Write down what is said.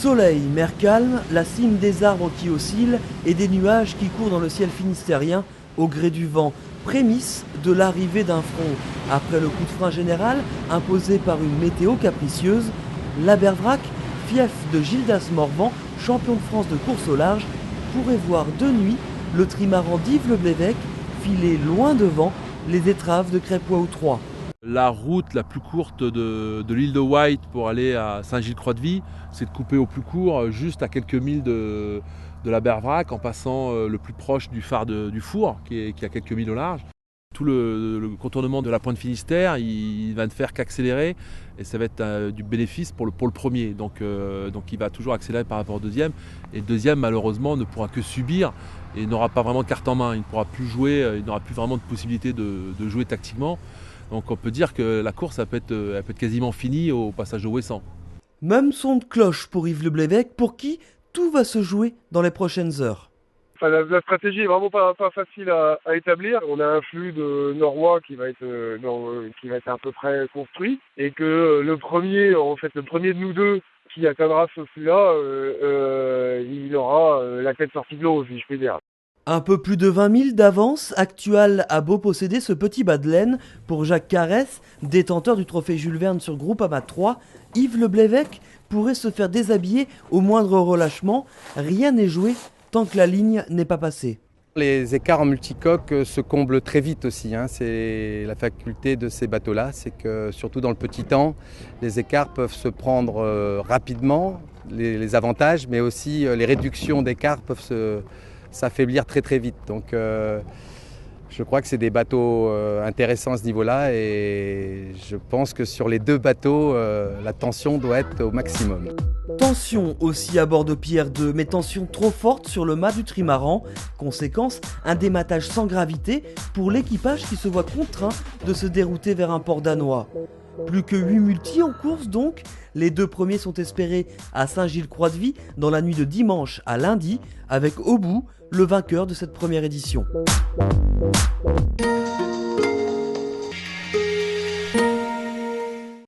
Soleil, mer calme, la cime des arbres qui oscillent et des nuages qui courent dans le ciel finistérien au gré du vent, prémisse de l'arrivée d'un front. Après le coup de frein général imposé par une météo capricieuse, l'Abervrac, fief de Gildas Morvan, champion de France de course au large, pourrait voir de nuit le trimaran d'Yves Le Blévec filer loin devant les étraves de Crêpois-ou-Troyes. La route la plus courte de l'île de Wight pour aller à Saint-Gilles-Croix-de-Vie, c'est de couper au plus court, juste à quelques milles de l'Abervrac, en passant le plus proche du phare du Four, qui est à quelques milles au large. Tout le contournement de la Pointe Finistère, il va ne faire qu'accélérer, et ça va être du bénéfice pour le premier. Donc il va toujours accélérer par rapport au deuxième, et le deuxième malheureusement ne pourra que subir et n'aura pas vraiment de carte en main. Il ne pourra plus jouer, il n'aura plus vraiment de possibilité de jouer tactiquement. Donc on peut dire que la course elle peut être quasiment finie au passage de Ouessant. Même son de cloche pour Yves Le Blévec, pour qui tout va se jouer dans les prochaines heures. Enfin, la stratégie est vraiment pas facile à établir. On a un flux de Norrois qui va être à peu près construit, et que le premier de nous deux qui atteindra ce flux-là, il aura la tête sortie de l'eau, si je puis dire. Un peu plus de 20 000 d'avance, Actual a beau posséder ce petit bas de laine. Pour Jacques Carès, détenteur du trophée Jules Verne sur Groupama 3, Yves Le Blévec pourrait se faire déshabiller au moindre relâchement. Rien n'est joué tant que la ligne n'est pas passée. Les écarts en multicoque se comblent très vite aussi. C'est la faculté de ces bateaux-là, c'est que surtout dans le petit temps, les écarts peuvent se prendre rapidement, les avantages, mais aussi les réductions d'écarts peuvent s'affaiblir très très vite. Donc je crois que c'est des bateaux intéressants à ce niveau-là, et je pense que sur les deux bateaux, la tension doit être au maximum. Tension aussi à bord de Pierre 2, mais tension trop forte sur le mât du trimaran. Conséquence, un dématage sans gravité pour l'équipage qui se voit contraint de se dérouter vers un port danois. Plus que 8 multis en course donc, les deux premiers sont espérés à Saint-Gilles-Croix-de-Vie dans la nuit de dimanche à lundi, avec au bout le vainqueur de cette première édition.